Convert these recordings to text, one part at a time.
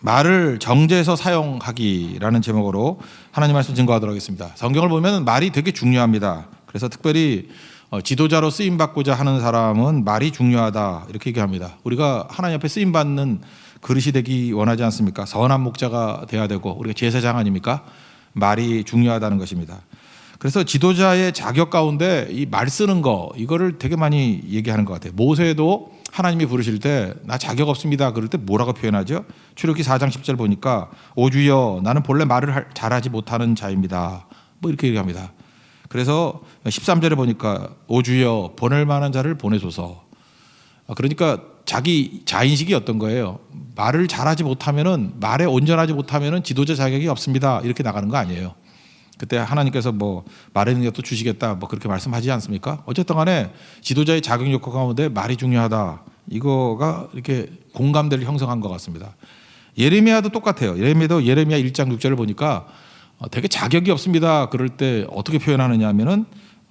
말을 정제해서 사용하기라는 제목으로 하나님 말씀 증거하도록 하겠습니다. 성경을 보면 말이 되게 중요합니다. 그래서 특별히 지도자로 쓰임 받고자 하는 사람은 말이 중요하다 이렇게 얘기합니다. 우리가 하나님 앞에 쓰임 받는 그릇이 되기 원하지 않습니까? 선한 목자가 돼야 되고 우리가 제사장 아닙니까? 말이 중요하다는 것입니다. 그래서 지도자의 자격 가운데 이 말 쓰는 거 이거를 되게 많이 얘기하는 것 같아요. 모세도 하나님이 부르실 때 나 자격 없습니다 그럴 때 뭐라고 표현하죠? 출애굽기 4장 10절 보니까 오 주여 나는 본래 말을 잘하지 못하는 자입니다. 뭐 이렇게 얘기합니다. 그래서 13절에 보니까 오 주여 보낼 만한 자를 보내소서. 그러니까 자기 자인식이 어떤 거예요? 말을 잘하지 못하면은 말에 온전하지 못하면은 지도자 자격이 없습니다. 이렇게 나가는 거 아니에요. 그때 하나님께서 뭐 말하는 것도 주시겠다 뭐 그렇게 말씀하지 않습니까? 어쨌든 간에 지도자의 자격 요건 가운데 말이 중요하다. 이거가 이렇게 공감대를 형성한 것 같습니다. 예레미야도 똑같아요. 예레미야 1장 6절을 보니까 되게 자격이 없습니다. 그럴 때 어떻게 표현하느냐 하면은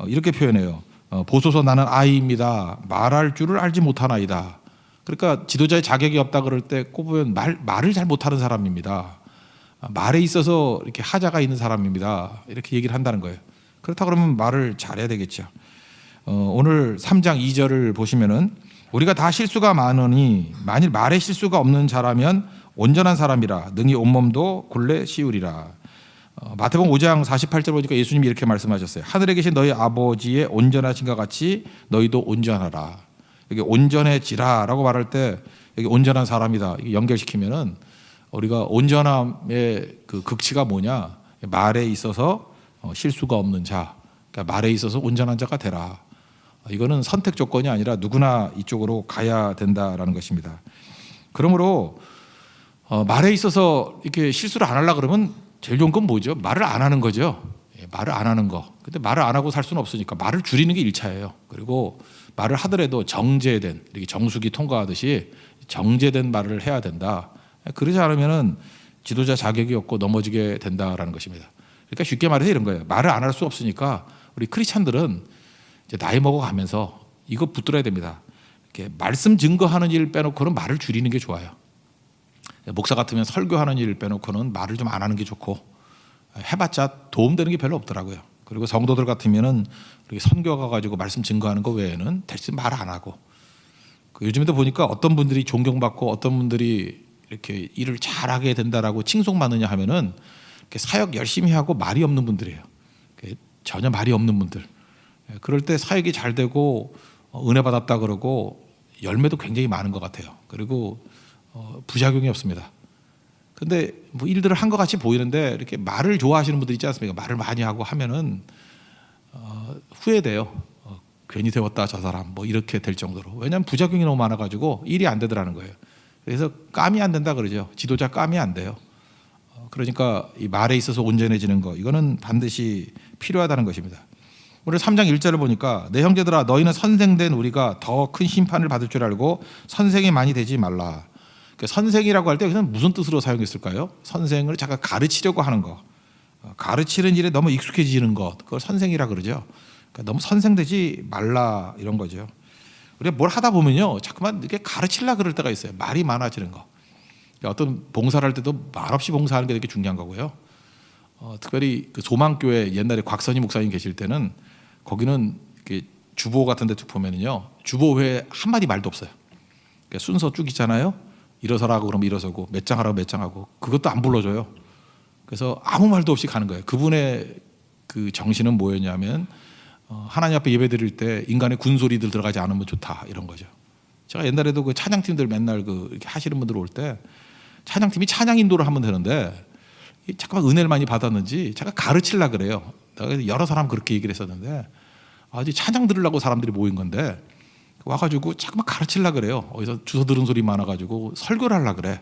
이렇게 표현해요. 보소서 나는 아이입니다. 말할 줄을 알지 못하나이다. 그러니까 지도자의 자격이 없다 그럴 때 꼽으면 말을 잘 못하는 사람입니다. 말에 있어서 이렇게 하자가 있는 사람입니다. 이렇게 얘기를 한다는 거예요. 그렇다 그러면 말을 잘해야 되겠죠. 오늘 3장 2절을 보시면은 우리가 다 실수가 많으니 만일 말에 실수가 없는 자라면 온전한 사람이라 능히 온몸도 굴레 씌우리라. 마태복음 5장 48절 보니까 예수님이 이렇게 말씀하셨어요. 하늘에 계신 너희 아버지의 온전하신과 같이 너희도 온전하라. 여기 온전해지라라고 말할 때 여기 온전한 사람이다. 연결시키면은 우리가 온전함의 그 극치가 뭐냐? 말에 있어서 실수가 없는 자, 그러니까 말에 있어서 온전한 자가 되라. 이거는 선택 조건이 아니라 누구나 이쪽으로 가야 된다라는 것입니다. 그러므로 말에 있어서 이렇게 실수를 안 하려고 그러면 제일 좋은 건 뭐죠? 말을 안 하는 거죠. 말을 안 하는 거. 근데 말을 안 하고 살 수는 없으니까 말을 줄이는 게 1차예요. 그리고 말을 하더라도 정제된, 이렇게 정수기 통과하듯이 정제된 말을 해야 된다. 그러지 않으면은 지도자 자격이 없고 넘어지게 된다라는 것입니다. 그러니까 쉽게 말해서 이런 거예요. 말을 안 할 수 없으니까 우리 크리스찬들은 이제 나이 먹어가면서 이거 붙들어야 됩니다. 이렇게 말씀 증거하는 일 빼놓고는 말을 줄이는 게 좋아요. 목사 같으면 설교하는 일 빼놓고는 말을 좀 안 하는 게 좋고 해봤자 도움되는 게 별로 없더라고요. 그리고 성도들 같으면은 선교 가가지고 말씀 증거하는 거 외에는 대체 말 안 하고 요즘에도 보니까 어떤 분들이 존경받고 어떤 분들이 이렇게 일을 잘하게 된다라고 칭송받느냐 하면은 이렇게 사역 열심히 하고 말이 없는 분들이에요. 전혀 말이 없는 분들. 그럴 때 사역이 잘 되고 은혜 받았다 그러고 열매도 굉장히 많은 것 같아요. 그리고 부작용이 없습니다. 근데 뭐 일들을 한 것 같이 보이는데 이렇게 말을 좋아하시는 분들 있지 않습니까? 말을 많이 하고 하면은 후회돼요. 괜히 세웠다 저 사람 뭐 이렇게 될 정도로. 왜냐하면 부작용이 너무 많아가지고 일이 안 되더라는 거예요. 그래서 깜이 안 된다 그러죠. 지도자 깜이 안 돼요. 그러니까 이 말에 있어서 온전해지는 거 이거는 반드시 필요하다는 것입니다. 오늘 3장 1절을 보니까 내 형제들아 너희는 선생된 우리가 더 큰 심판을 받을 줄 알고 선생이 많이 되지 말라. 그러니까 선생이라고 할 때 그냥 무슨 뜻으로 사용했을까요? 선생을 잠깐 가르치려고 하는 거. 가르치는 일에 너무 익숙해지는 것. 그걸 선생이라 그러죠. 그러니까 너무 선생되지 말라 이런 거죠. 우리가 뭘 하다 보면요. 자꾸만 이렇게 가르치려고 그럴 때가 있어요. 말이 많아지는 거. 그러니까 어떤 봉사를 할 때도 말없이 봉사하는 게 되게 중요한 거고요. 특별히 그 소망교회 옛날에 곽선희 목사님 계실 때는 거기는 이렇게 주보 같은 데 보면은요. 주보회 한마디 말도 없어요. 그러니까 순서 쭉 있잖아요. 일어서라고 그러면 일어서고 몇 장 하라고 몇 장 하고 그것도 안 불러줘요. 그래서 아무 말도 없이 가는 거예요. 그분의 그 정신은 뭐였냐면 하나님 앞에 예배 드릴 때 인간의 군소리들 들어가지 않으면 좋다 이런 거죠. 제가 옛날에도 그 찬양팀들 맨날 그 이렇게 하시는 분들 올 때 찬양팀이 찬양 인도를 하면 되는데 잠깐만 은혜를 많이 받았는지 제가 가르치려고 그래요. 내가 여러 사람 그렇게 얘기를 했었는데 아주 찬양 들으려고 사람들이 모인 건데 와가지고 잠깐만 가르치려고 그래요. 어디서 주워 들은 소리 많아가지고 설교를 하려고 그래.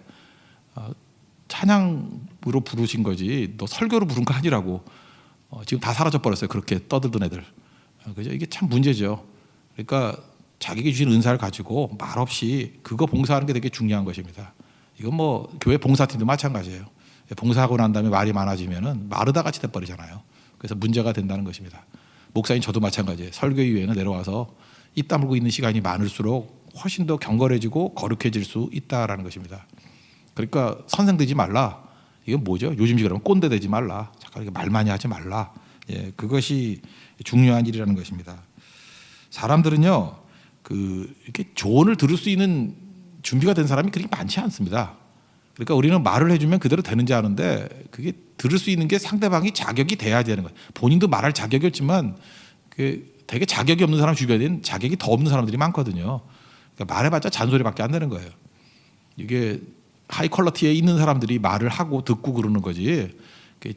찬양으로 부르신 거지 너 설교로 부른 거 아니라고. 지금 다 사라져 버렸어요. 그렇게 떠들던 애들. 그죠? 이게 참 문제죠. 그러니까 자기에게 주신 은사를 가지고 말없이 그거 봉사하는 게 되게 중요한 것입니다. 이건 뭐 교회 봉사팀도 마찬가지예요. 봉사하고 난 다음에 말이 많아지면은 마르다 같이 돼버리잖아요. 그래서 문제가 된다는 것입니다. 목사님 저도 마찬가지예요. 설교 이후에는 내려와서 입 다물고 있는 시간이 많을수록 훨씬 더 경건해지고 거룩해질 수 있다라는 것입니다. 그러니까 선생 되지 말라. 이건 뭐죠? 요즘식 그러면 꼰대 되지 말라. 잠깐 말 많이 하지 말라. 예, 그것이 중요한 일이라는 것입니다. 사람들은요, 이렇게 조언을 들을 수 있는 준비가 된 사람이 그렇게 많지 않습니다. 그러니까 우리는 말을 해주면 그대로 되는지 아는데 그게 들을 수 있는 게 상대방이 자격이 돼야 되는 거예요. 본인도 말할 자격이 없지만 되게 자격이 없는 사람 주변에는 자격이 더 없는 사람들이 많거든요. 그러니까 말해봤자 잔소리밖에 안 되는 거예요. 이게 하이 퀄러티에 있는 사람들이 말을 하고 듣고 그러는 거지.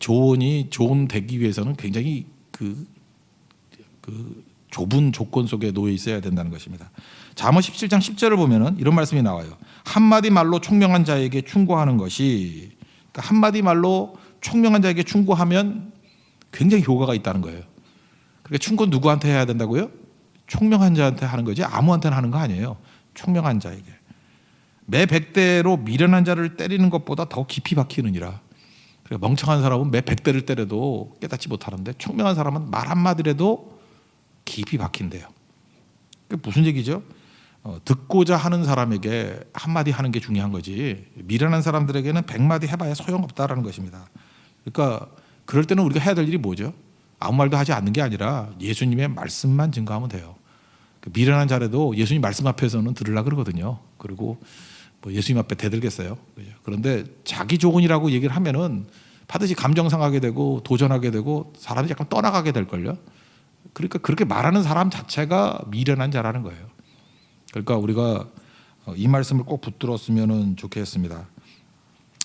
조언이 좋은 되기 위해서는 굉장히 그 좁은 조건 속에 놓여 있어야 된다는 것입니다. 잠언 17장 10절을 보면은 이런 말씀이 나와요. 한마디 말로 총명한 자에게 충고하는 것이, 그러니까 한마디 말로 총명한 자에게 충고하면 굉장히 효과가 있다는 거예요. 그러니까 충고 누구한테 해야 된다고요? 총명한 자한테 하는 거지 아무한테나 하는 거 아니에요. 총명한 자에게. 매 100대로 미련한 자를 때리는 것보다 더 깊이 박히느니라. 그러니까 멍청한 사람은 매 100대를 때려도 깨닫지 못하는데 총명한 사람은 말 한마디라도 깊이 박힌대요. 그게 무슨 얘기죠? 듣고자 하는 사람에게 한마디 하는 게 중요한 거지 미련한 사람들에게는 100마디 해봐야 소용없다라는 것입니다. 그러니까 그럴 때는 우리가 해야 될 일이 뭐죠? 아무 말도 하지 않는 게 아니라 예수님의 말씀만 증거하면 돼요. 미련한 자라도 예수님 말씀 앞에서는 들으려고 그러거든요. 그리고 뭐 예수님 앞에 대들겠어요. 그런데 자기 조언이라고 얘기를 하면은 반드시 감정 상하게 되고 도전하게 되고 사람이 약간 떠나가게 될걸요. 그러니까 그렇게 말하는 사람 자체가 미련한 자라는 거예요. 그러니까 우리가 이 말씀을 꼭 붙들었으면 좋겠습니다.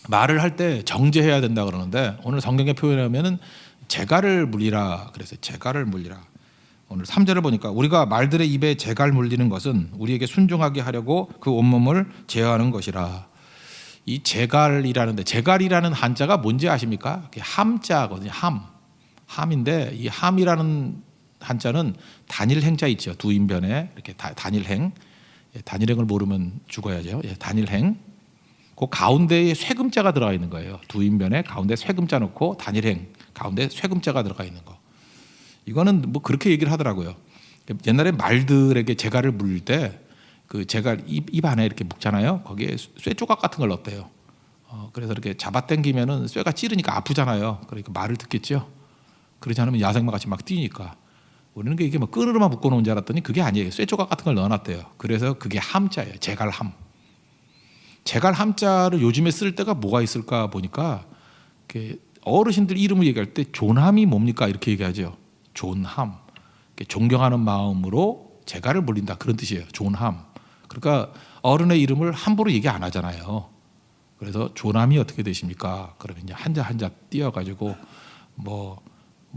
말을 할 때 정제해야 된다 그러는데 오늘 성경에 표현하면은 재갈을 물리라 그래서 재갈을 물리라. 오늘 3절을 보니까 우리가 말들의 입에 재갈 물리는 것은 우리에게 순종하게 하려고 그 온몸을 제어하는 것이라. 이 재갈이라는데 재갈이라는 한자가 뭔지 아십니까? 함자거든요. 함인데 이 함이라는 한자는 단일행자 있죠. 두 인변에 이렇게 단일행. 단일행을 모르면 죽어야죠. 단일행. 그 가운데에 쇠금자가 들어가 있는 거예요. 두 인변에 가운데 쇠금자 넣고 단일행 가운데 쇠금자가 들어가 있는 거. 이거는 뭐 그렇게 얘기를 하더라고요. 옛날에 말들에게 재갈을 물릴 때 그 재갈 입 안에 이렇게 묶잖아요. 거기에 쇠 조각 같은 걸 넣었대요. 그래서 이렇게 잡아당기면은 쇠가 찌르니까 아프잖아요. 그러니까 말을 듣겠죠. 그러지 않으면 야생마 같이 막 뛰니까. 우리는 이게 뭐 끈으로만 묶어놓은 줄 알았더니 그게 아니에요. 쇠 조각 같은 걸 넣어놨대요. 그래서 그게 함자예요. 재갈함. 재갈 함자를 요즘에 쓸 때가 뭐가 있을까 보니까 어르신들 이름을 얘기할 때 존함이 뭡니까 이렇게 얘기하죠. 존함. 존경하는 마음으로 재갈을 물린다 그런 뜻이에요. 존함. 그러니까 어른의 이름을 함부로 얘기 안 하잖아요. 그래서 존함이 어떻게 되십니까? 그러면 이제 한자 한자 띄어가지고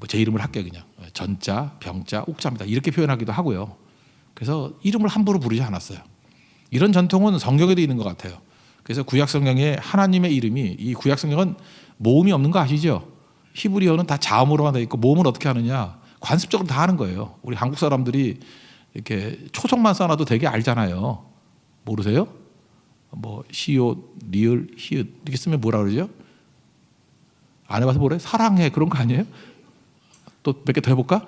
제 이름을 할게요. 그냥 전자, 병자, 옥자입니다. 이렇게 표현하기도 하고요. 그래서 이름을 함부로 부르지 않았어요. 이런 전통은 성경에도 있는 것 같아요. 그래서 구약 성경에 하나님의 이름이 이 구약 성경은 모음이 없는 거 아시죠? 히브리어는 다 자음으로만 돼 있고 모음은 어떻게 하느냐? 관습적으로 다 하는 거예요. 우리 한국 사람들이 이렇게 초성만 써놔도 되게 알잖아요. 모르세요? 뭐 시옷, 리을, 히읗 이렇게 쓰면 뭐라 그러죠? 안 해봐서 뭐래? 사랑해 그런 거 아니에요? 또 몇 개 더 해볼까?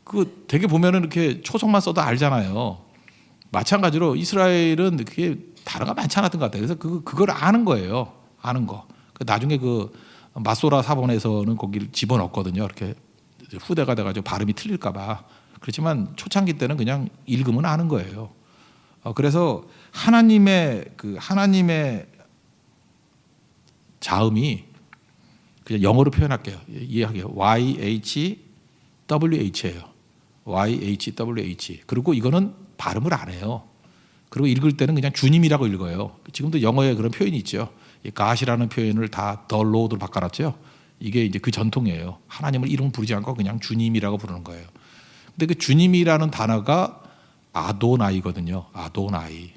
그 되게 보면은 이렇게 초성만 써도 알잖아요. 마찬가지로 이스라엘은 그게 단어가 많지 않았던 것 같아요. 그래서 그걸 아는 거예요. 아는 거. 나중에 그 마소라 사본에서는 거기를 집어넣었거든요. 이렇게 후대가 돼가지고 발음이 틀릴까봐. 그렇지만 초창기 때는 그냥 읽으면 아는 거예요. 그래서 하나님의 자음이 그냥 영어로 표현할게요. 이해하게요. YHWH예요. YHWH. 그리고 이거는 발음을 안 해요. 그리고 읽을 때는 그냥 주님이라고 읽어요. 지금도 영어에 그런 표현이 있죠. God이라는 표현을 다 the Lord로 바꿔놨죠. 이게 이제 그 전통이에요. 하나님을 이름 부르지 않고 그냥 주님이라고 부르는 거예요. 근데 그 주님이라는 단어가 아도나이거든요. 아도나이.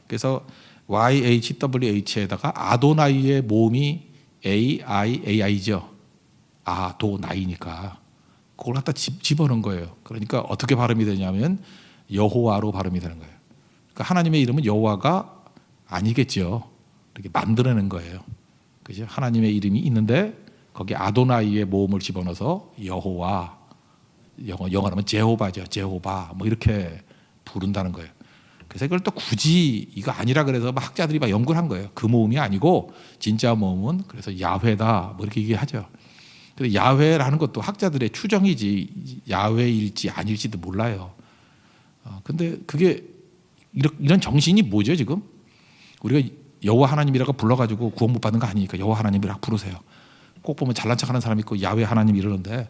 그래서 YHWH에다가 아도나이의 모음이 AIAI죠. 아도나이니까 그걸 갖다 집어넣은 거예요. 그러니까 어떻게 발음이 되냐면 여호와로 발음이 되는 거예요. 그러니까 하나님의 이름은 여호와가 아니겠죠. 이렇게 만들어낸 거예요. 그죠? 하나님의 이름이 있는데 거기 아도나이의 모음을 집어넣어서 여호와, 영어로 하면 제호바죠. 제호바 뭐 이렇게 부른다는 거예요. 그래서 그걸 또 굳이 이거 아니라 그래서 막 학자들이 막 연구를 한 거예요. 그 모음이 아니고 진짜 모음은 그래서 야훼다 뭐 이렇게 얘기하죠. 근데 야훼라는 것도 학자들의 추정이지 야훼일지 아닐지도 몰라요. 근데 그게 이런 정신이 뭐죠 지금? 우리가 여호와 하나님이라고 불러가지고 구원 못 받는 거 아니니까 여호와 하나님이라고 부르세요. 꼭 보면 잘난 척하는 사람 있고 야훼 하나님 이러는데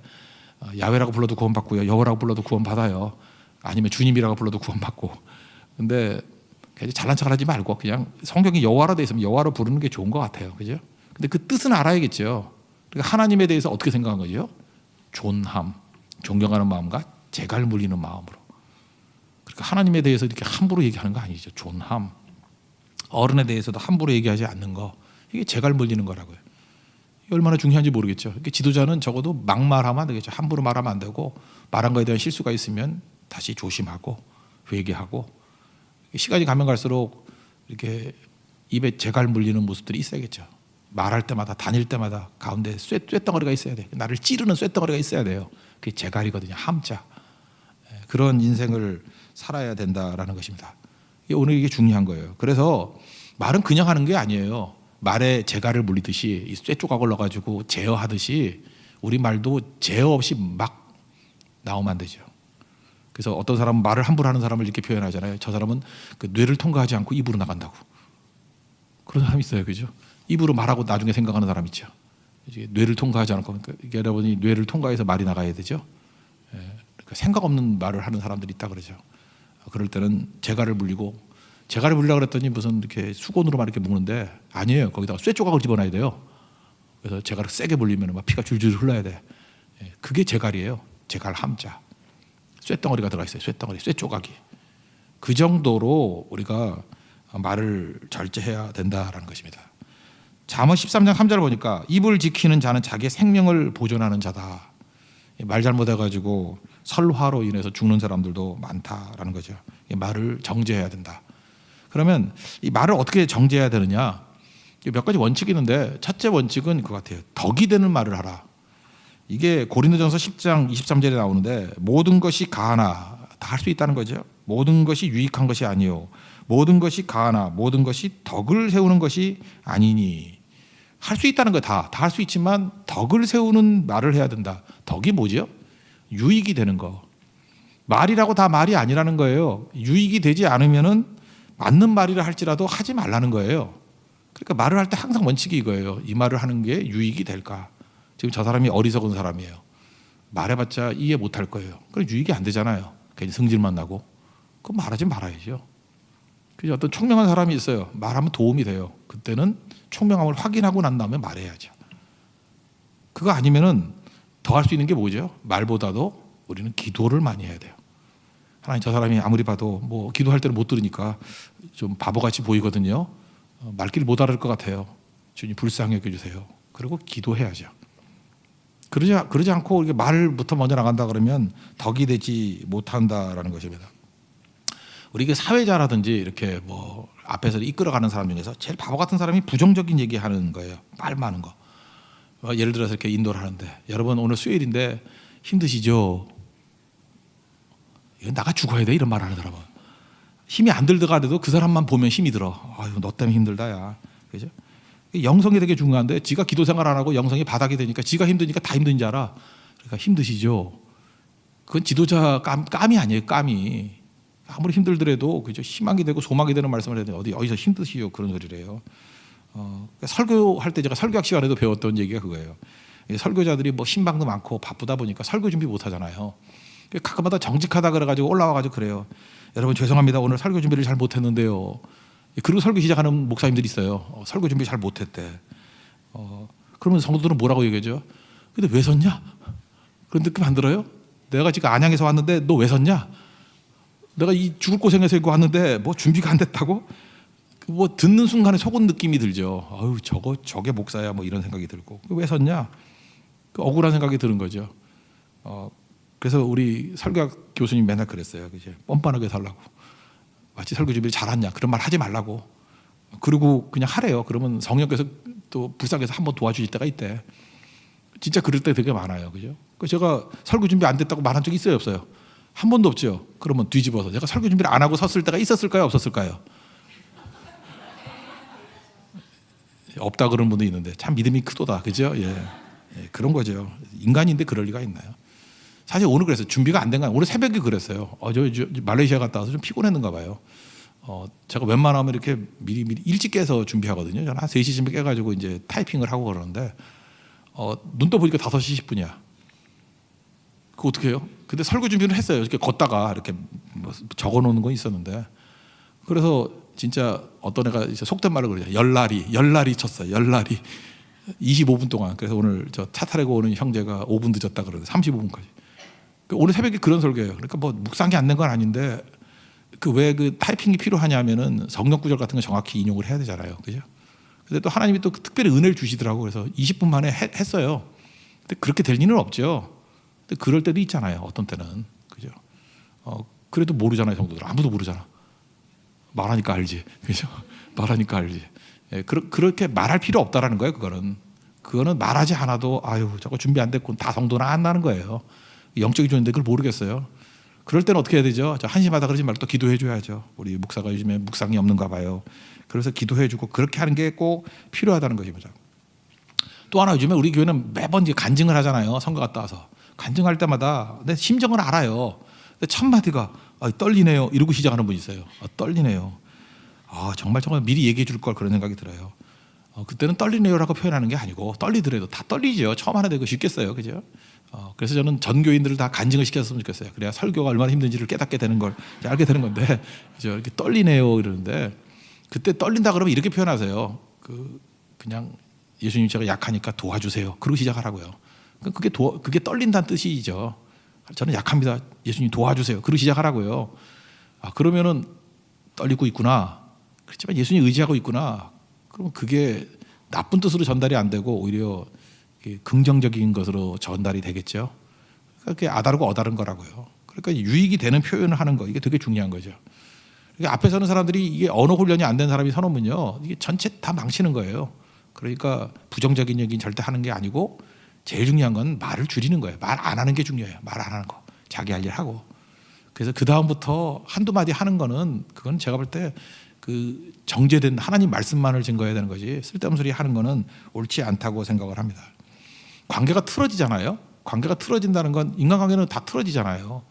야훼라고 불러도 구원 받고요. 여호와라고 불러도 구원 받아요. 아니면 주님이라고 불러도 구원 받고. 근데 잘난 척하지 말고 그냥 성경이 여호와로 돼 있으면 여호와로 부르는 게 좋은 것 같아요. 그죠? 근데 그 뜻은 알아야겠죠. 그러니까 하나님에 대해서 어떻게 생각한 거죠? 존함, 존경하는 마음과 재갈 물리는 마음으로. 그러니까 하나님에 대해서 이렇게 함부로 얘기하는 거 아니죠. 존함. 어른에 대해서도 함부로 얘기하지 않는 거. 이게 재갈 물리는 거라고요. 이게 얼마나 중요한지 모르겠죠. 그러니까 지도자는 적어도 막말하면 안 되겠죠. 함부로 말하면 안 되고 말한 거에 대한 실수가 있으면 다시 조심하고 회개하고 시간이 가면 갈수록 이렇게 입에 재갈 물리는 모습들이 있어야겠죠. 말할 때마다 다닐 때마다 가운데 쇳덩어리가 있어야 돼. 나를 찌르는 쇳덩어리가 있어야 돼요. 그게 재갈이거든요. 함자. 그런 인생을 살아야 된다라는 것입니다. 오늘 이게 중요한 거예요. 그래서 말은 그냥 하는 게 아니에요. 말에 재갈을 물리듯이 이 쇳조각을 넣어가지고 제어하듯이 우리 말도 제어 없이 막 나오면 안 되죠. 그래서 어떤 사람은 말을 함부로 하는 사람을 이렇게 표현하잖아요. 저 사람은 그 뇌를 통과하지 않고 입으로 나간다고. 그런 사람이 있어요. 그죠? 입으로 말하고 나중에 생각하는 사람 있죠. 이게 뇌를 통과하지 않고 그러니까 여러분이 뇌를 통과해서 말이 나가야 되죠. 그러니까 생각 없는 말을 하는 사람들이 있다 그러죠. 그럴 때는 재갈을 물리고 재갈을 물리려고 그랬더니 무슨 이렇게 수건으로만 이렇게 묶는데 아니에요. 거기다가 쇳조각을 집어넣어야 돼요. 그래서 재갈을 세게 물리면 막 피가 줄줄 흘러야 돼. 그게 재갈이에요. 재갈 함자. 쇳덩어리가 들어가 있어요. 쇳덩어리, 쇳조각이. 그 정도로 우리가 말을 절제해야 된다라는 것입니다. 잠언 13장 3절을 보니까 입을 지키는 자는 자기의 생명을 보존하는 자다. 말 잘못해가지고 설화로 인해서 죽는 사람들도 많다라는 거죠. 말을 정제해야 된다. 그러면 이 말을 어떻게 정제해야 되느냐? 몇 가지 원칙이 있는데 첫째 원칙은 그거 같아요. 덕이 되는 말을 하라. 이게 고린도전서 10장 23절에 나오는데 모든 것이 가하나 다 할 수 있다는 거죠. 모든 것이 유익한 것이 아니요 모든 것이 가하나 모든 것이 덕을 세우는 것이 아니니. 할 수 있다는 거 다 할 수 있지만 덕을 세우는 말을 해야 된다. 덕이 뭐죠? 유익이 되는 거. 말이라고 다 말이 아니라는 거예요. 유익이 되지 않으면은 맞는 말이라 할지라도 하지 말라는 거예요. 그러니까 말을 할 때 항상 원칙이 이거예요. 이 말을 하는 게 유익이 될까? 지금 저 사람이 어리석은 사람이에요. 말해봤자 이해 못할 거예요. 그럼 유익이 안 되잖아요. 괜히 성질만 나고. 그럼 말하지 말아야죠. 그래서 어떤 총명한 사람이 있어요. 말하면 도움이 돼요. 그때는 총명함을 확인하고 난 다음에 말해야죠. 그거 아니면은 더 할 수 있는 게 뭐죠? 말보다도 우리는 기도를 많이 해야 돼요. 하나님 저 사람이 아무리 봐도 뭐 기도할 때는 못 들으니까 좀 바보같이 보이거든요. 말귀를 못 알을 것 같아요. 주님 불쌍히 여겨주세요. 그리고 기도해야죠. 그러지 않고 이렇게 말부터 먼저 나간다 그러면 덕이 되지 못한다라는 것입니다. 우리 이게 사회자라든지 이렇게 뭐 앞에서 이끌어가는 사람 중에서 제일 바보 같은 사람이 부정적인 얘기하는 거예요. 말 많은 거. 예를 들어서 이렇게 인도를 하는데 여러분 오늘 수요일인데 힘드시죠? 이건 나가 죽어야 돼 이런 말 하는 사람은 힘이 안 들더라도 그 사람만 보면 힘이 들어. 아유 너 때문에 힘들다야. 그죠? 영성이 되게 중요한데 지가 기도 생활 안 하고 영성이 바닥이 되니까 지가 힘드니까 다 힘든 줄 알아. 그러니까 힘드시죠? 그건 지도자 깜이 아니에요. 깜이. 아무리 힘들더라도 그죠? 희망이 되고 소망이 되는 말씀을 해야 돼요. 어디서 힘드시죠? 그런 소리래요. 설교할 때 제가 설교학 시간에도 배웠던 얘기가 그거예요. 설교자들이 뭐 신방도 많고 바쁘다 보니까 설교 준비 못 하잖아요. 가끔마다 정직하다 그래가지고 올라와가지고 그래요. 여러분 죄송합니다. 오늘 설교 준비를 잘 못했는데요. 그리고 설교 시작하는 목사님들이 있어요. 설교 준비 잘 못했대. 그러면 성도들은 뭐라고 얘기하죠? 근데 왜 섰냐? 그런 느낌 안 들어요? 내가 지금 안양에서 왔는데 너 왜 섰냐? 내가 이 죽을 고생해서 이거 왔는데 뭐 준비가 안 됐다고? 뭐 듣는 순간에 속은 느낌이 들죠. 아유 저게 목사야 뭐 이런 생각이 들고 왜 섰냐? 억울한 생각이 드는 거죠. 그래서 우리 설교학 교수님 맨날 그랬어요. 그죠? 뻔뻔하게 살라고. 마치 설교 준비를 잘했냐 그런 말 하지 말라고. 그리고 그냥 하래요. 그러면 성령께서 또 불쌍해서 한번 도와주실 때가 있대. 진짜 그럴 때 되게 많아요. 그죠? 제가 설교 준비 안 됐다고 말한 적이 있어요 없어요? 한 번도 없죠. 그러면 뒤집어서 제가 설교 준비를 안 하고 섰을 때가 있었을까요? 없었을까요? 없다 그러는 분도 있는데 참 믿음이 크도다. 그죠? 예. 예, 그런 거죠. 인간인데 그럴 리가 있나요? 사실 오늘 그랬어요. 준비가 안 된 거예요. 오늘 새벽에 그랬어요. 저 말레이시아 갔다 와서 좀 피곤했는가 봐요. 제가 웬만하면 이렇게 미리 일찍 깨서 준비하거든요. 저는 한 3시쯤에 깨가지고 이제 타이핑을 하고 그러는데 눈 떠보니까 5시 10분이야. 그거 어떻게 해요? 근데 설교 준비를 했어요. 이렇게 걷다가 이렇게 뭐 적어놓는 건 있었는데 그래서 진짜 어떤 애가 이제 속된 말을 그러죠. 열날이 쳤어요. 열날이 25분 동안. 그래서 오늘 저 차 타고 오는 형제가 5분 늦었다 그러는데 35분까지. 오늘 새벽에 그런 설교예요. 그러니까 뭐 묵상이 안 된 건 아닌데 그 왜 그 타이핑이 필요하냐면은 성경 구절 같은 거 정확히 인용을 해야 되잖아요. 그죠? 근데 또 하나님이 또 특별히 은혜를 주시더라고. 그래서 20분 만에 했어요. 근데 그렇게 될 일은 없죠. 근데 그럴 때도 있잖아요. 어떤 때는. 그죠? 그래도 모르잖아요. 성도들. 아무도 모르잖아. 말하니까 알지. 그죠? 말하니까 알지. 예, 그렇게 말할 필요 없다라는 거예요. 그거는 말하지 않아도 아유 저거 준비 안 됐고 다 성도는 안 나는 거예요. 영적인 존재인데 그걸 모르겠어요. 그럴 때는 어떻게 해야 되죠? 한심하다 그러지 말고 또 기도해 줘야죠. 우리 목사가 요즘에 묵상이 없는가 봐요. 그래서 기도해 주고 그렇게 하는 게 꼭 필요하다는 것입니다. 또 하나 요즘에 우리 교회는 매번 이제 간증을 하잖아요. 선거 갔다 와서 간증할 때마다 내 심정을 알아요. 근데 첫 마디가 떨리네요. 이러고 시작하는 분이 있어요. 떨리네요. 정말 미리 얘기해 줄 걸 그런 생각이 들어요. 그때는 떨리네요라고 표현하는 게 아니고 떨리더라도 다 떨리죠. 처음 하나 되고 쉽겠어요. 그죠? 그래서 저는 전교인들을 다 간증을 시켰으면 좋겠어요. 그래야 설교가 얼마나 힘든지를 깨닫게 되는 걸 알게 되는 건데 그죠? 이렇게 떨리네요 이러는데 그때 떨린다 그러면 이렇게 표현하세요. 그냥 예수님 제가 약하니까 도와주세요. 그러고 시작하라고요. 그게 떨린다는 뜻이죠. 저는 약합니다. 예수님 도와주세요. 그러고 시작하라고요. 그러면은 떨리고 있구나. 그렇지만 예수님 의지하고 있구나. 그러면 그게 나쁜 뜻으로 전달이 안 되고 오히려 긍정적인 것으로 전달이 되겠죠. 그게 아다르고 어다른 거라고요. 그러니까 유익이 되는 표현을 하는 거 이게 되게 중요한 거죠. 그러니까 앞에 서는 사람들이 이게 언어 훈련이 안 된 사람이 서놓으면요 이게 전체 다 망치는 거예요. 그러니까 부정적인 얘기는 절대 하는 게 아니고 제일 중요한 건 말을 줄이는 거예요. 말 안 하는 게 중요해요. 말 안 하는 거 자기 할 일 하고. 그래서 그 다음부터 한두 마디 하는 거는 그건 제가 볼 때 정제된 하나님 말씀만을 증거해야 되는 거지 쓸데없는 소리 하는 거는 옳지 않다고 생각을 합니다. 관계가 틀어지잖아요. 관계가 틀어진다는 건 인간관계는 다 틀어지잖아요.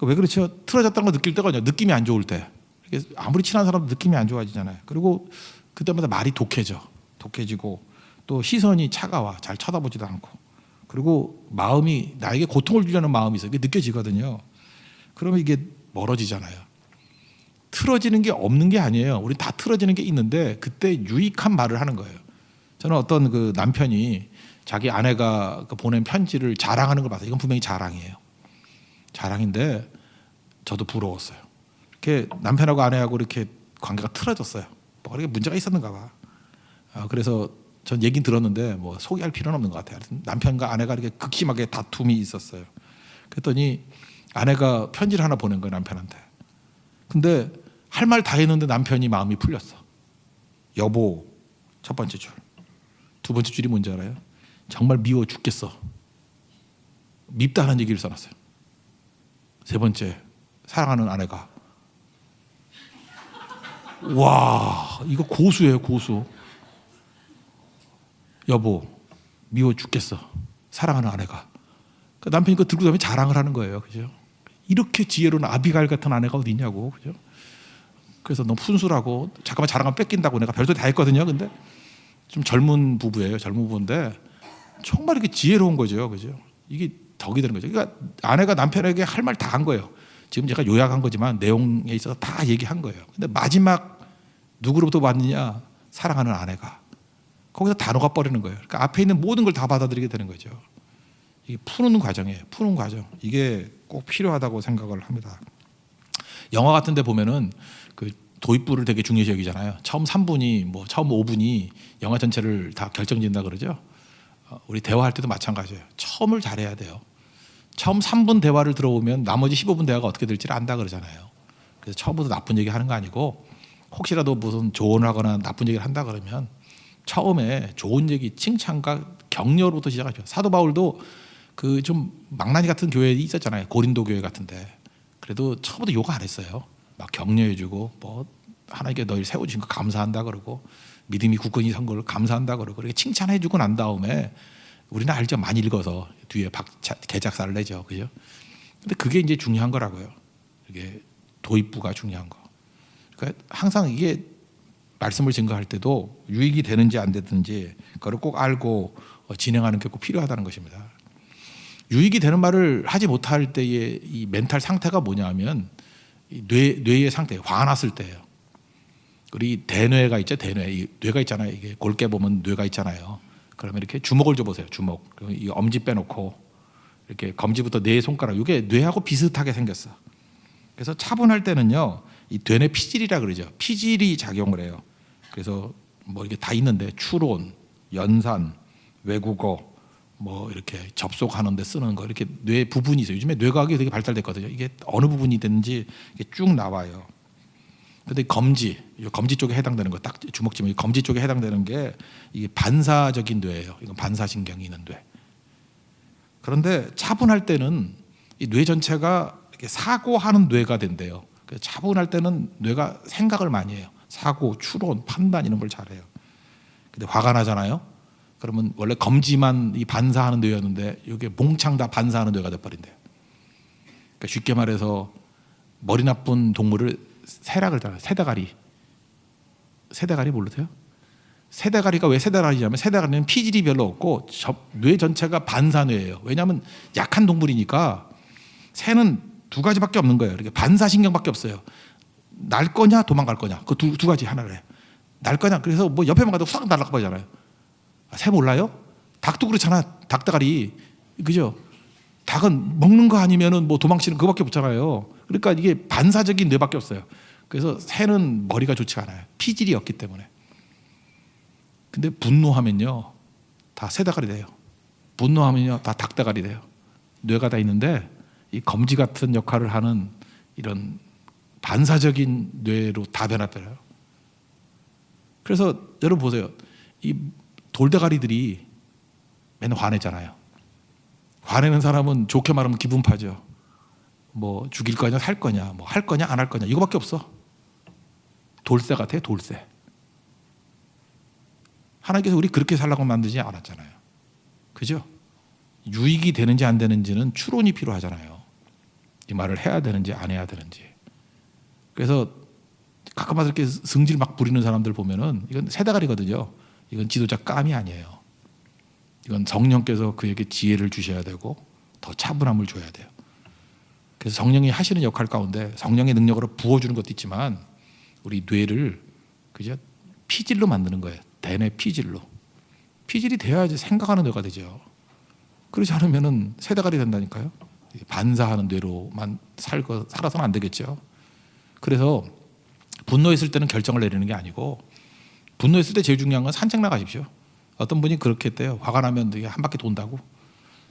왜 그렇죠? 틀어졌다는 거 느낄 때가 느낌이 안 좋을 때. 아무리 친한 사람도 느낌이 안 좋아지잖아요. 그리고 그때마다 말이 독해지고 또 시선이 차가워. 잘 쳐다보지도 않고. 그리고 마음이 나에게 고통을 주려는 마음이 있어요. 이게 느껴지거든요. 그러면 이게 멀어지잖아요. 틀어지는 게 없는 게 아니에요. 우리 다 틀어지는 게 있는데 그때 유익한 말을 하는 거예요. 저는 어떤 남편이 자기 아내가 보낸 편지를 자랑하는 걸 봤어요. 이건 분명히 자랑이에요. 자랑인데 저도 부러웠어요. 이렇게 남편하고 아내하고 이렇게 관계가 틀어졌어요. 뭐가 이렇게 문제가 있었는가 봐. 그래서 전 얘기는 들었는데 뭐 소개할 필요는 없는 것 같아요. 남편과 아내가 이렇게 극심하게 다툼이 있었어요. 그랬더니 아내가 편지를 하나 보낸 거예요, 남편한테. 근데 할 말 다 했는데 남편이 마음이 풀렸어. 여보, 첫 번째 줄. 두 번째 줄이 뭔지 알아요? 정말 미워 죽겠어. 밉다는 얘기를 써놨어요. 세 번째, 사랑하는 아내가. 와, 이거 고수예요, 고수. 여보, 미워 죽겠어. 사랑하는 아내가. 그러니까 남편이 그거 들고 다니면 자랑을 하는 거예요. 그죠? 이렇게 지혜로운 아비가일 같은 아내가 어디 있냐고. 그죠? 그래서 너무 순수하고 잠깐만 자랑하면 뺏긴다고 내가 별소리 다 했거든요. 근데 좀 젊은 부부예요. 젊은 부부인데 정말 이렇게 지혜로운 거죠. 그죠? 이게 덕이 되는 거죠. 그러니까 아내가 남편에게 할 말 다 한 거예요. 지금 제가 요약한 거지만 내용에 있어서 다 얘기한 거예요. 근데 마지막 누구로부터 왔느냐? 사랑하는 아내가. 거기서 다 녹아버리는 거예요. 그러니까 앞에 있는 모든 걸 다 받아들이게 되는 거죠. 이게 푸는 과정이에요. 푸는 과정. 이게 꼭 필요하다고 생각을 합니다. 영화 같은 데 보면은 도입부를 되게 중요시 여기잖아요. 처음 3분이 처음 5분이 영화 전체를 다 결정짓는다 그러죠. 우리 대화할 때도 마찬가지예요. 처음을 잘해야 돼요. 처음 3분 대화를 들어보면 나머지 15분 대화가 어떻게 될지를 안다 그러잖아요. 그래서 처음부터 나쁜 얘기 하는 거 아니고 혹시라도 무슨 조언을 하거나 나쁜 얘기를 한다 그러면 처음에 좋은 얘기, 칭찬과 격려로부터 시작하죠. 사도 바울도 그 좀 망나니 같은 교회 있었잖아요. 고린도 교회 같은데 그래도 처음부터 욕 안 했어요. 막 격려해주고 뭐 하나님께 너희 세워주신 거 감사한다 그러고 믿음이 굳건히 선 걸 감사한다 그러고 그렇게 칭찬해주고 난 다음에 우리는 알죠. 많이 읽어서 뒤에 개작사를 내죠, 그죠? 근데 그게 이제 중요한 거라고요. 이게 도입부가 중요한 거. 그러니까 항상 이게 말씀을 증거할 때도 유익이 되는지 안 되든지 그걸 꼭 알고 진행하는 게 꼭 필요하다는 것입니다. 유익이 되는 말을 하지 못할 때의 이 멘탈 상태가 뭐냐면 뇌의 상태, 화났을 때예요. 우리 대뇌가 있죠, 대뇌. 이 뇌가 있잖아요. 이게 골게 보면 뇌가 있잖아요. 그러면 이렇게 주먹을 줘보세요, 주먹. 이 엄지 빼놓고 이렇게 검지부터 네 손가락. 이게 뇌하고 비슷하게 생겼어. 그래서 차분할 때는요, 이 되뇌 피질이라 그러죠. 피질이 작용을 해요. 그래서 뭐 이게 다 있는데 추론, 연산, 외국어, 뭐 이렇게 접속하는데 쓰는 거 이렇게 뇌 부분이 있어요. 요즘에 뇌과학이 되게 발달됐거든요. 이게 어느 부분이 됐는지 이게 쭉 나와요. 근데 검지 쪽에 해당되는 거 딱 주먹지면 검지 쪽에 해당되는 게 이게 반사적인 뇌예요. 이건 반사신경이 있는 뇌. 그런데 차분할 때는 이 뇌 전체가 이렇게 사고하는 뇌가 된대요. 차분할 때는 뇌가 생각을 많이 해요. 사고, 추론, 판단 이런 걸 잘해요. 근데 화가 나잖아요. 그러면 원래 검지만 이 반사하는 뇌였는데 이게 몽창 다 반사하는 뇌가 돼버린대요. 그러니까 쉽게 말해서 머리 나쁜 동물을 새라 그러잖아요. 새대가리. 새대가리 모르세요? 새대가리가 왜 새대가리냐면 새대가리는 피질이 별로 없고 뇌 전체가 반사뇌예요. 왜냐하면 약한 동물이니까 새는 두 가지밖에 없는 거예요. 이렇게 반사신경밖에 없어요. 날 거냐 도망갈 거냐 그 두 가지 하나를 해. 날 거냐 그래서 뭐 옆에만 가도 싹 날아가 버리잖아요. 새 몰라요? 닭도 그렇잖아. 닭대가리 그죠? 닭은 먹는 거 아니면은 뭐 도망치는 그거밖에 없잖아요. 그러니까 이게 반사적인 뇌밖에 없어요. 그래서 새는 머리가 좋지 않아요. 피질이 없기 때문에. 근데 분노하면요 다 새대가리 돼요. 분노하면요 다 닭대가리 돼요. 뇌가 다 있는데 이 검지 같은 역할을 하는 이런 반사적인 뇌로 다 변화돼요. 그래서 여러분 보세요. 이 돌대가리들이 맨날 화내잖아요. 화내는 사람은 좋게 말하면 기분파죠. 뭐 죽일 거냐 살 거냐 뭐 할 거냐 안 할 거냐 이거밖에 없어. 돌쇠 같아요. 돌쇠. 하나님께서 우리 그렇게 살라고 만들지 않았잖아요. 그죠? 유익이 되는지 안 되는지는 추론이 필요하잖아요. 이 말을 해야 되는지 안 해야 되는지. 그래서 가끔가다 이렇게 승질 막 부리는 사람들 보면은 이건 새대가리거든요. 이건 지도자 깜이 아니에요. 이건 성령께서 그에게 지혜를 주셔야 되고 더 차분함을 줘야 돼요. 그래서 성령이 하시는 역할 가운데 성령의 능력으로 부어주는 것도 있지만 우리 뇌를 그죠? 피질로 만드는 거예요. 대뇌 피질로. 피질이 돼야지 생각하는 뇌가 되죠. 그렇지 않으면은 새대가리 된다니까요. 반사하는 뇌로만 살아서는 안 되겠죠. 그래서 분노했을 때는 결정을 내리는 게 아니고 분노했을 때 제일 중요한 건 산책 나가십시오. 어떤 분이 그렇게 했대요. 화가 나면 되게 한 바퀴 돈다고.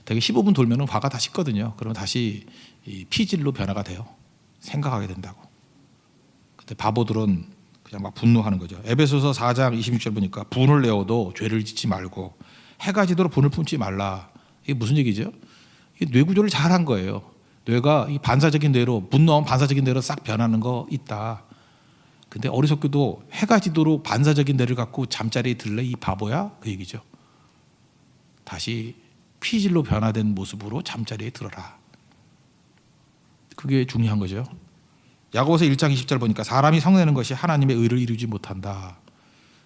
되게 15분 돌면 화가 다 식거든요. 그러면 다시 이 피질로 변화가 돼요. 생각하게 된다고. 근데 바보들은 그냥 막 분노하는 거죠. 에베소서 4장 26절 보니까 분을 내어도 죄를 짓지 말고 해가 지도록 분을 품지 말라. 이게 무슨 얘기죠? 이게 뇌 구조를 잘한 거예요. 뇌가 이 반사적인 뇌로 분노하면 반사적인 뇌로 싹 변하는 거 있다. 근데 어리석게도 해가 지도록 반사적인 뇌를 갖고 잠자리에 들래 이 바보야? 그 얘기죠. 다시 피질로 변화된 모습으로 잠자리에 들어라. 그게 중요한 거죠. 야고보서 1장 20절 보니까 사람이 성내는 것이 하나님의 의를 이루지 못한다.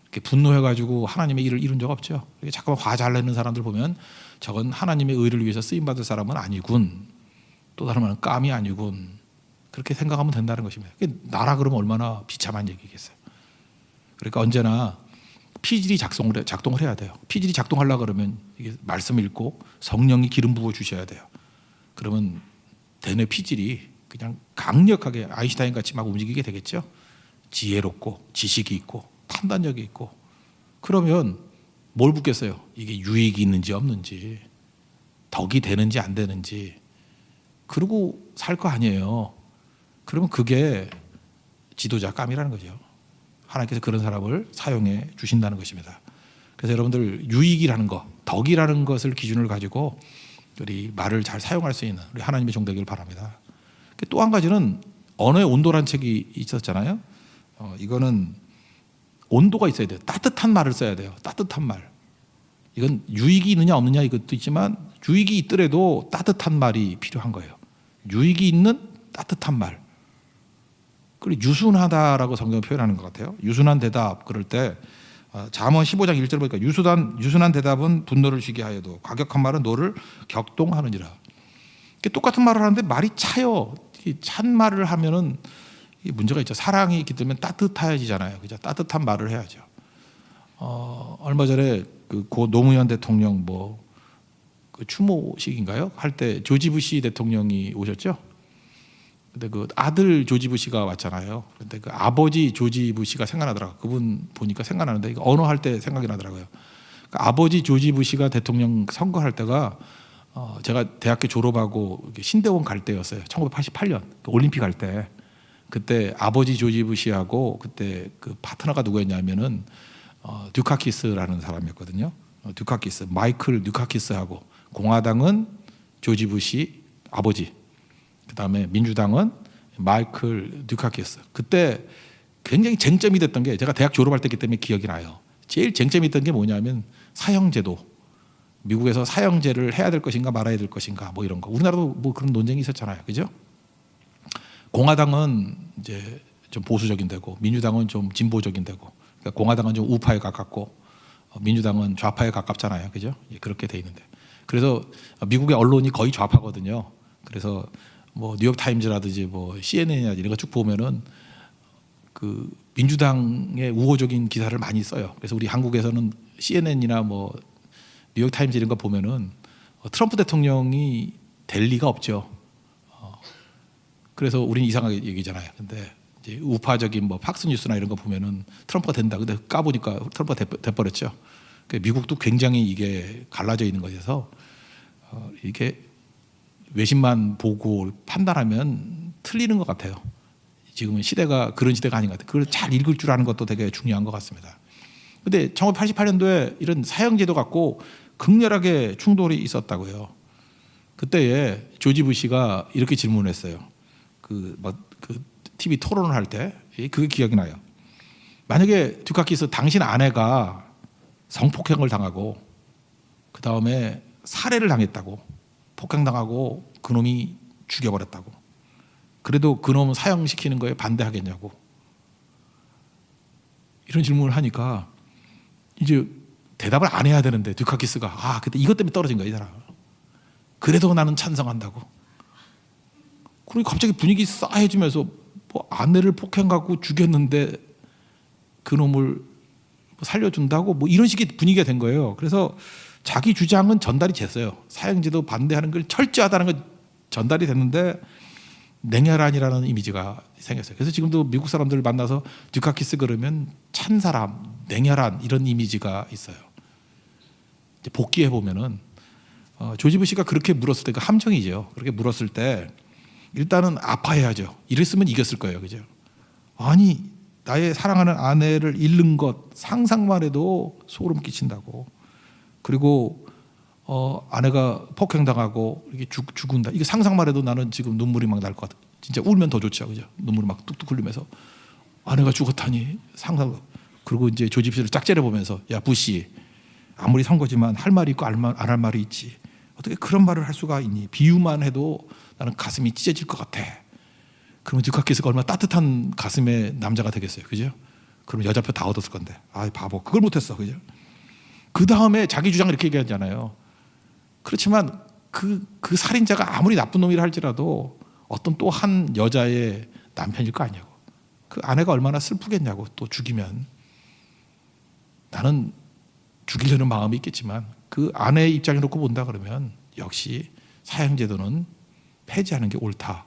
이렇게 분노해가지고 하나님의 일을 이룬 적 없죠. 자꾸만 화 잘 내는 사람들 보면 저건 하나님의 의를 위해서 쓰임받을 사람은 아니군. 또 다른 말은 깜이 아니군. 그렇게 생각하면 된다는 것입니다. 나라 그러면 얼마나 비참한 얘기겠어요. 그러니까 언제나 피질이 작동을 해야 돼요. 피질이 작동하려고 그러면 이게 말씀 읽고 성령이 기름 부어 주셔야 돼요. 그러면 대뇌 피질이 그냥 강력하게 아인슈타인 같이 막 움직이게 되겠죠. 지혜롭고 지식이 있고 판단력이 있고. 그러면 뭘 묻겠어요? 이게 유익이 있는지 없는지, 덕이 되는지 안 되는지. 그러고 살 거 아니에요. 그러면 그게 지도자감이라는 거죠. 하나님께서 그런 사람을 사용해 주신다는 것입니다. 그래서 여러분들 유익이라는 것, 덕이라는 것을 기준을 가지고 우리 말을 잘 사용할 수 있는 우리 하나님의 종 되기를 바랍니다. 또 한 가지는 언어의 온도란 책이 있었잖아요. 이거는 온도가 있어야 돼요. 따뜻한 말을 써야 돼요. 따뜻한 말. 이건 유익이 있느냐 없느냐 이것도 있지만 유익이 있더라도 따뜻한 말이 필요한 거예요. 유익이 있는 따뜻한 말. 그리고 유순하다라고 성경을 표현하는 것 같아요. 유순한 대답 그럴 때 잠언 15장 1절 보니까 유순한 대답은 분노를 쉬게 하여도 과격한 말은 너를 격동하느니라. 똑같은 말을 하는데 말이 차요. 찬 말을 하면은 문제가 있죠. 사랑이 있기 때문에 따뜻해지잖아요. 그죠? 따뜻한 말을 해야죠. 얼마 전에 고 노무현 대통령 그 추모식인가요? 할 때 조지 부시 대통령이 오셨죠. 근데 그 아들 조지 부시가 왔잖아요. 근데 그 아버지 조지 부시가 생각나더라고요. 그분 보니까 생각나는데 언어할 때 생각이 나더라고요. 그 아버지 조지 부시가 대통령 선거할 때가 제가 대학교 졸업하고 신대원 갈 때였어요. 1988년 올림픽 갈 때. 그때 아버지 조지 부시하고 그때 그 파트너가 누구였냐면은 듀카키스라는 사람이었거든요. 듀카키스, 마이클 듀카키스하고 공화당은 조지 부시 아버지, 그 다음에 민주당은 마이클 듀카키스. 그때 굉장히 쟁점이 됐던 게 제가 대학 졸업할 때기 때문에 기억이 나요. 제일 쟁점이 있던 게 뭐냐면 사형제도. 미국에서 사형제를 해야 될 것인가 말아야 될 것인가 이런 거. 우리나라도 그런 논쟁이 있었잖아요, 그죠? 공화당은 이제 좀 보수적인 데고 민주당은 좀 진보적인 데고. 그러니까 공화당은 좀 우파에 가깝고 민주당은 좌파에 가깝잖아요, 그죠? 그렇게 돼 있는데. 그래서 미국의 언론이 거의 좌파거든요. 그래서 뉴욕 타임즈라든지 CNN이나 이런 거 쭉 보면은 그 민주당의 우호적인 기사를 많이 써요. 그래서 우리 한국에서는 CNN이나 뉴욕 타임즈 이런 거 보면은 트럼프 대통령이 될 리가 없죠. 그래서 우리는 이상하게 얘기잖아요. 근데 이제 우파적인 팍스뉴스나 이런 거 보면은 트럼프가 된다. 근데 까보니까 트럼프가 돼버렸죠. 미국도 굉장히 이게 갈라져 있는 것에서 이게 외신만 보고 판단하면 틀리는 것 같아요. 지금은 시대가 그런 시대가 아닌 것 같아요. 그걸 잘 읽을 줄 아는 것도 되게 중요한 것 같습니다. 근데 1988년도에 이런 사형제도 갖고 극렬하게 충돌이 있었다고요. 그때에 조지 부시가 이렇게 질문했어요. 그 TV 토론을 할 때 그게 기억이 나요. 만약에 듀카키스 당신 아내가 성폭행을 당하고 그 다음에 살해를 당했다고 폭행당하고 그놈이 죽여버렸다고. 그래도 그놈 사형시키는 거에 반대하겠냐고. 이런 질문을 하니까 이제 대답을 안 해야 되는데 듀카키스가 그때 이것 때문에 떨어진 거야, 이 사람. 그래도 나는 찬성한다고. 그러니까 갑자기 분위기 싸해지면서 아내를 폭행하고 죽였는데 그놈을 살려준다고 이런 식의 분위기가 된 거예요. 그래서 자기 주장은 전달이 됐어요. 사형제도 반대하는 걸 철저하다는 건 전달이 됐는데 냉혈한이라는 이미지가 생겼어요. 그래서 지금도 미국 사람들을 만나서 듀카키스 그러면 찬 사람, 냉혈한 이런 이미지가 있어요. 이제 복귀해 보면은 조지 부시가 그렇게 물었을 때 그 함정이죠. 그렇게 물었을 때 일단은 아파해야죠. 이랬으면 이겼을 거예요, 그죠? 아니 나의 사랑하는 아내를 잃는 것 상상만 해도 소름 끼친다고. 그리고 아내가 폭행당하고 이렇게 죽은다. 이게 상상만 해도 나는 지금 눈물이 막 날 것 같아. 진짜 울면 더 좋죠, 그죠? 눈물이 막 뚝뚝 흘리면서 아내가 죽었다니 상상. 그리고 이제 조지 부시를 짝째려 보면서 야 부시 아무리 선거지만 할 말이 있고 안 할 말이 있지. 어떻게 그런 말을 할 수가 있니? 비유만 해도 나는 가슴이 찢어질 것 같아. 그러면 듀카키스가 얼마나 따뜻한 가슴의 남자가 되겠어요, 그죠? 그럼 여자표 다 얻었을 건데. 바보, 그걸 못했어, 그죠? 그 다음에 자기 주장을 이렇게 얘기하잖아요. 그렇지만 그 살인자가 아무리 나쁜 놈이라 할지라도 어떤 또 한 여자의 남편일 거 아니냐고. 그 아내가 얼마나 슬프겠냐고. 또 죽이면 나는 죽이려는 마음이 있겠지만 그 아내의 입장에 놓고 본다 그러면 역시 사형제도는 폐지하는 게 옳다.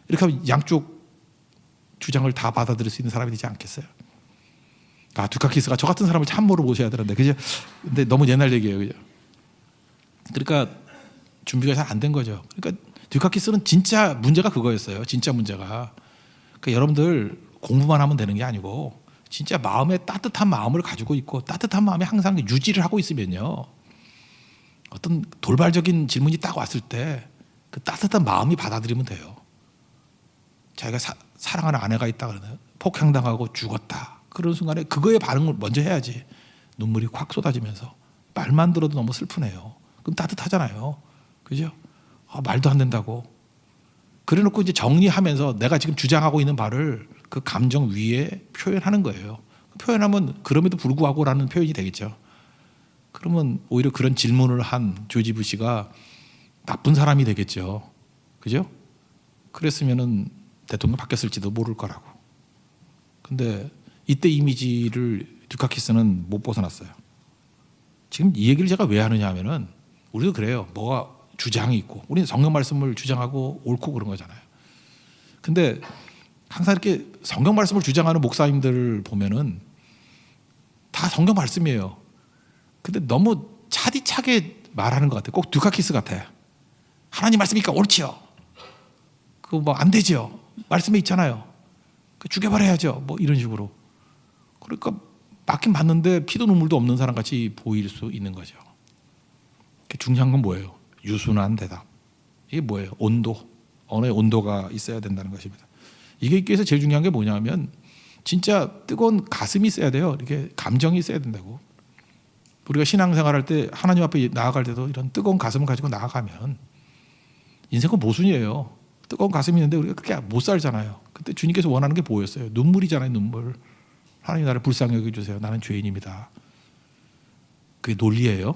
이렇게 하면 양쪽 주장을 다 받아들일 수 있는 사람이 되지 않겠어요? 듀카키스가 저 같은 사람을 참모로 모셔야 되는데, 그죠? 근데 너무 옛날 얘기예요, 그죠? 그러니까 준비가 잘 안 된 거죠. 그러니까 듀카키스는 진짜 문제가 그거였어요. 진짜 문제가. 그러니까 여러분들 공부만 하면 되는 게 아니고 진짜 마음에 따뜻한 마음을 가지고 있고 따뜻한 마음에 항상 유지를 하고 있으면요. 어떤 돌발적인 질문이 딱 왔을 때 그 따뜻한 마음이 받아들이면 돼요. 자기가 사랑하는 아내가 있다 그러나요? 폭행당하고 죽었다. 그런 순간에 그거에 반응을 먼저 해야지. 눈물이 확 쏟아지면서 말만 들어도 너무 슬프네요. 그럼 따뜻하잖아요. 그죠? 말도 안 된다고. 그래놓고 이제 정리하면서 내가 지금 주장하고 있는 바를 그 감정 위에 표현하는 거예요. 표현하면 그럼에도 불구하고라는 표현이 되겠죠. 그러면 오히려 그런 질문을 한 조지 부시가 나쁜 사람이 되겠죠. 그죠? 그랬으면은 대통령 바뀌었을지도 모를 거라고. 근데 이때 이미지를 듀카키스는 못 벗어났어요. 지금 이 얘기를 제가 왜 하느냐 하면은 우리도 그래요. 뭐가 주장이 있고 우리는 성경 말씀을 주장하고 옳고 그런 거잖아요. 근데 항상 이렇게 성경 말씀을 주장하는 목사님들을 보면은 다 성경 말씀이에요. 근데 너무 차디차게 말하는 것 같아요. 꼭 듀카키스 같아. 하나님 말씀이니까 옳지요. 그거 뭐 안 되지요. 말씀에 있잖아요. 죽여버려야죠. 뭐 이런 식으로. 그러니까 맞긴 맞는데 피도 눈물도 없는 사람 같이 보일 수 있는 거죠. 중요한 건 뭐예요? 유순한 대답. 이게 뭐예요? 온도. 언어의 온도가 있어야 된다는 것입니다. 이게 있기 위해서 제일 중요한 게 뭐냐면 진짜 뜨거운 가슴이 있어야 돼요. 이렇게 감정이 있어야 된다고. 우리가 신앙생활할 때 하나님 앞에 나아갈 때도 이런 뜨거운 가슴을 가지고 나아가면 인생은 모순이에요. 뜨거운 가슴이 있는데 우리가 그렇게 못 살잖아요. 그때 주님께서 원하는 게 뭐였어요? 눈물이잖아요. 눈물. 하나님 나를 불쌍히 여겨주세요. 나는 죄인입니다. 그게 논리예요.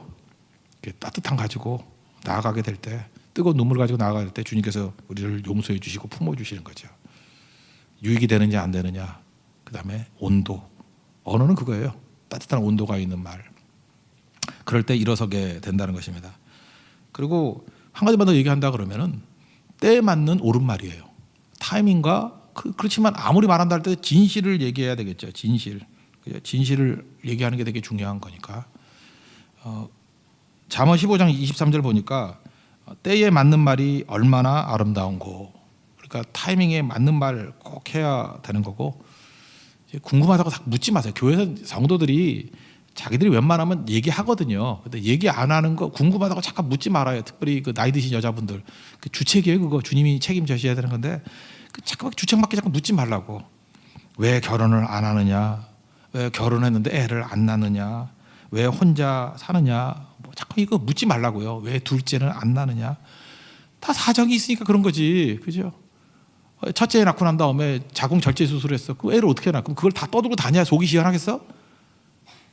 따뜻함 가지고 나아가게 될 때, 뜨거운 눈물 가지고 나아갈 때 주님께서 우리를 용서해 주시고 품어주시는 거죠. 유익이 되느냐 안 되느냐. 그 다음에 온도. 언어는 그거예요. 따뜻한 온도가 있는 말. 그럴 때 일어서게 된다는 것입니다. 그리고 한 가지만 더 얘기한다 그러면은 때에 맞는 옳은 말이에요. 타이밍과 그렇지만 아무리 말한다 할 때 진실을 얘기해야 되겠죠. 진실을 얘기하는 게 되게 중요한 거니까. 잠언 15장 23절 보니까 때에 맞는 말이 얼마나 아름다운고. 그러니까 타이밍에 맞는 말 꼭 해야 되는 거고. 궁금하다고 묻지 마세요. 교회 성도들이 자기들이 웬만하면 얘기하거든요. 근데 얘기 안 하는 거 궁금하다고 잠깐 묻지 말아요. 특별히 그 나이 드신 여자분들. 그 주책이에요. 그거 주님이 책임져셔야 되는 건데 잠깐 주책맞게 잠깐 묻지 말라고. 왜 결혼을 안 하느냐? 왜 결혼했는데 애를 안 낳느냐? 왜 혼자 사느냐? 뭐 자꾸 이거 묻지 말라고요. 왜 둘째는 안 낳느냐? 다 사정이 있으니까 그런 거지. 그죠? 첫째 낳고 난 다음에 자궁 절제 수술했어. 그 애를 어떻게 낳고 그걸 다 떠들고 다녀야 속이 시원하겠어?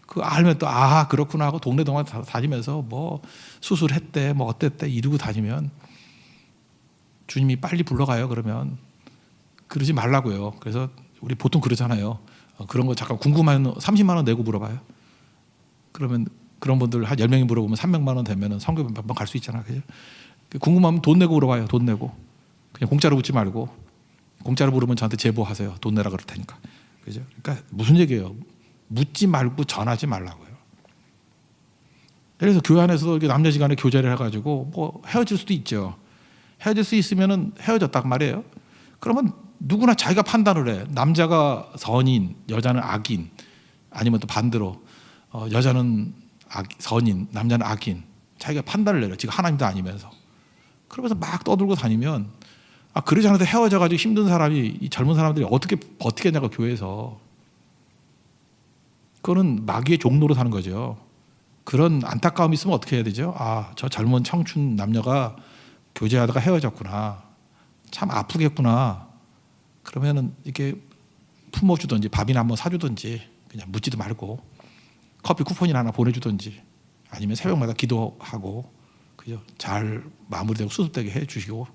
그 알면 또 그렇구나 하고 동네 동안 다니면서 뭐 수술했대 뭐 어땠대 이러고 다니면 주님이 빨리 불러가요. 그러면 그러지 말라고요. 그래서 우리 보통 그러잖아요. 그런 거 잠깐 궁금하면 30만 원 내고 물어봐요. 그러면 그런 분들 한 10명이 물어보면 300만 원 되면 성교 몇 번 갈 수 있잖아. 그죠? 궁금하면 돈 내고 물어봐요. 돈 내고. 그냥 공짜로 묻지 말고. 공짜로 물으면 저한테 제보하세요. 돈 내라 그럴 테니까. 그죠? 그러니까 무슨 얘기예요? 묻지 말고 전하지 말라고요. 그래서 교회 안에서도 남녀지간에 교제를 해가지고 뭐 헤어질 수도 있죠. 헤어질 수 있으면은 헤어졌단 말이에요. 그러면 누구나 자기가 판단을 해. 남자가 선인, 여자는 악인, 아니면 또 반대로 여자는 선인, 남자는 악인. 자기가 판단을 내려. 지금 하나님도 아니면서. 그러면서 막 떠들고 다니면 그러지 않아도 헤어져가지고 힘든 사람이 이 젊은 사람들이 어떻게 버티겠냐고 교회에서. 그거는 마귀의 종로로 사는 거죠. 그런 안타까움이 있으면 어떻게 해야 되죠? 저 젊은 청춘 남녀가 교제하다가 헤어졌구나. 참 아프겠구나. 그러면은 이렇게 품어주든지 밥이나 한번 사주든지 그냥 묻지도 말고 커피 쿠폰이나 하나 보내주든지 아니면 새벽마다 기도하고 그죠? 잘 마무리되고 수습되게 해주시고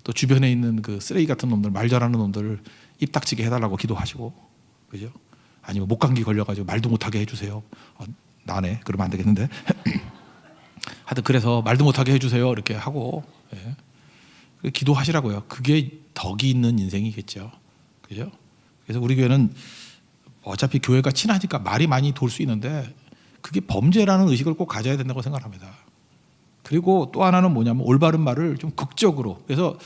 또 주변에 있는 그 쓰레기 같은 놈들 말 잘하는 놈들을 입 닥치게 해달라고 기도하시고 그죠? 아니면 목감기 걸려가지고 말도 못하게 해주세요. 나네. 그러면 안 되겠는데. 하여튼 그래서 말도 못하게 해주세요. 이렇게 하고 기도하시라고요. 그게 덕이 있는 인생이겠죠. 그죠? 그래서 우리 교회는 어차피 교회가 친하니까 말이 많이 돌 수 있는데 그게 범죄라는 의식을 꼭 가져야 된다고 생각합니다. 그리고 또 하나는 뭐냐면 올바른 말을 좀 극적으로. 그래서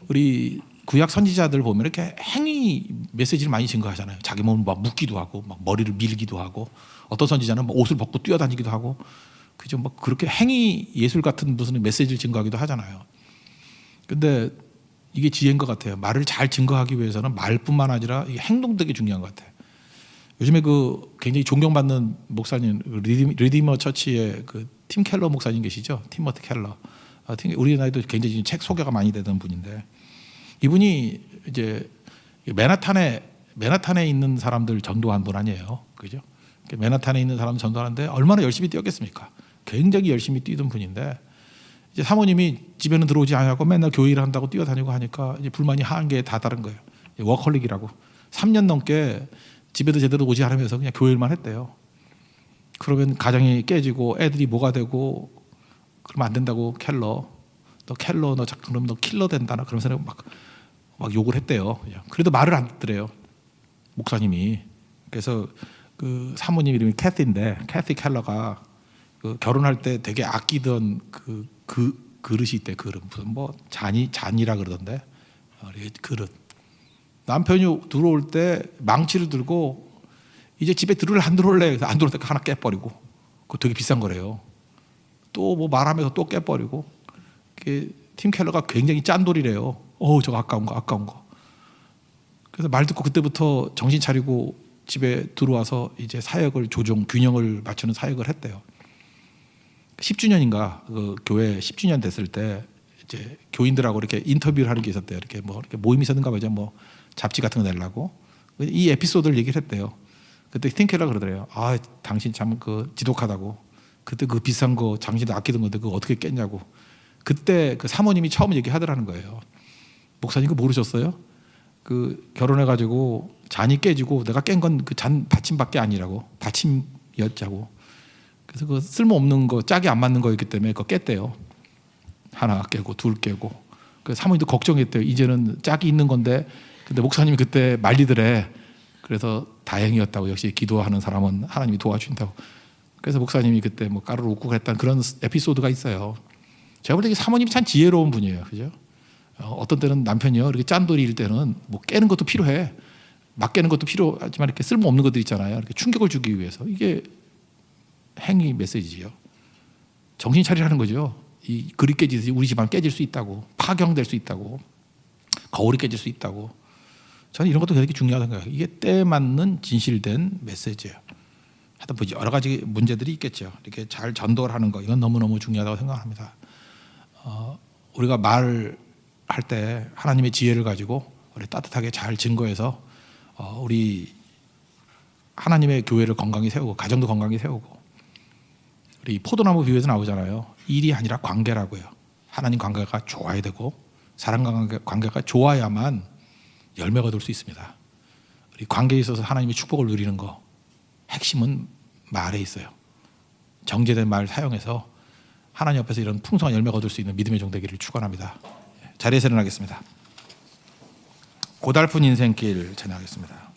우리 구약 선지자들 보면 이렇게 행위 메시지를 많이 증거하잖아요. 자기 몸을 막 묶기도 하고 막 머리를 밀기도 하고 어떤 선지자는 막 옷을 벗고 뛰어다니기도 하고 그죠? 뭐 그렇게 행위 예술 같은 무슨 메시지를 증거하기도 하잖아요. 근데 이게 지혜인 것 같아요. 말을 잘 증거하기 위해서는 말뿐만 아니라 이 행동도 되게 중요한 것 같아요. 요즘에 그 굉장히 존경받는 목사님 리디머 처치의 그 팀 켈러 목사님 계시죠? 티모티 켈러. 우리나라에도 굉장히 책 소개가 많이 되던 분인데 이분이 이제 맨하탄에 있는 사람들 전도한 분 아니에요, 그죠? 맨하탄에 있는 사람 전도하는데 얼마나 열심히 뛰었겠습니까? 굉장히 열심히 뛰던 분인데 이제 사모님이 집에는 들어오지 않고 맨날 교회 일을 한다고 뛰어다니고 하니까 이제 불만이 한계에 다다른 거예요. 워커릭이라고 3년 넘게 집에도 제대로 오지 않으면서 그냥 교회 일만 했대요. 그러면 가정이 깨지고 애들이 뭐가 되고 그러면 안 된다고 켈러 너 그럼 너 킬러 된다나 그러면서 막 욕을 했대요. 그냥. 그래도 말을 안 듣더래요, 목사님이. 그래서 그 사모님 이름이 캐시인데 캐시 켈러가 그 결혼할 때 되게 아끼던 그 그릇이 있대. 그릇 무슨 뭐 잔이라 그러던데 그릇. 남편이 들어올 때 망치를 들고 이제 집에 안 들어올래. 그래서 안 들어올 때 하나 깨버리고. 그거 되게 비싼 거래요. 또 뭐 말하면서 또 깨버리고. 팀 켈러가 굉장히 짠돌이래요. 저거 아까운 거. 그래서 말 듣고 그때부터 정신 차리고 집에 들어와서 이제 사역을 균형을 맞추는 사역을 했대요. 10주년인가 그 교회 10주년 됐을 때 이제 교인들하고 이렇게 인터뷰를 하는 게 있었대요. 이렇게 모임이 있었는가 보죠. 뭐 잡지 같은 거 내려고. 이 에피소드를 얘기를 했대요. 그때 팀켈러가 그러더래요. 당신 참 그 지독하다고. 그때 그 비싼 거 당신도 아끼던 건데 그거 어떻게 깼냐고. 그때 그 사모님이 처음 얘기하더라는 거예요. 목사님 그거 모르셨어요? 그 결혼해가지고 잔이 깨지고 내가 깬 건 그 잔 받침밖에 아니라고. 받침이었자고. 그래서 그 쓸모없는 거 짝이 안 맞는 거였기 때문에 그거 깼대요. 하나 깨고 둘 깨고. 그 사모님도 걱정했대요. 이제는 짝이 있는 건데 근데 목사님이 그때 말리더래. 그래서 다행이었다고. 역시 기도하는 사람은 하나님이 도와준다고. 그래서 목사님이 그때 뭐 까르르 웃고 그랬다는 그런 에피소드가 있어요. 제가 볼 때 사모님이 참 지혜로운 분이에요, 그죠? 어떤 때는 남편이요 이렇게 짠돌이일 때는 뭐 깨는 것도 필요해. 막 깨는 것도 필요하지만 이렇게 쓸모없는 것들 있잖아요. 이렇게 충격을 주기 위해서. 이게 행위 메시지요. 정신 차리라는 거죠. 이 그릇 깨지듯이 우리 집안 깨질 수 있다고, 파경될 수 있다고, 거울이 깨질 수 있다고. 저는 이런 것도 되게 중요하다고 생각해요. 이게 때에 맞는 진실된 메시지예요. 하여튼 뭐 여러 가지 문제들이 있겠죠. 이렇게 잘 전도를 하는 거 이건 너무너무 중요하다고 생각합니다. 우리가 말할 때 하나님의 지혜를 가지고 우리 따뜻하게 잘 증거해서 우리 하나님의 교회를 건강히 세우고 가정도 건강히 세우고 우리 포도나무 비유에서 나오잖아요. 일이 아니라 관계라고요. 하나님 관계가 좋아야 되고 사람 관계가 좋아야만 열매가 돌 수 있습니다. 우리 관계에 있어서 하나님의 축복을 누리는 거 핵심은 말에 있어요. 정제된 말 사용해서 하나님 앞에서 이런 풍성한 열매가 얻을 수 있는 믿음의 종 되기를 축원합니다. 자리에서 일어나겠습니다. 고달픈 인생길 진행하겠습니다.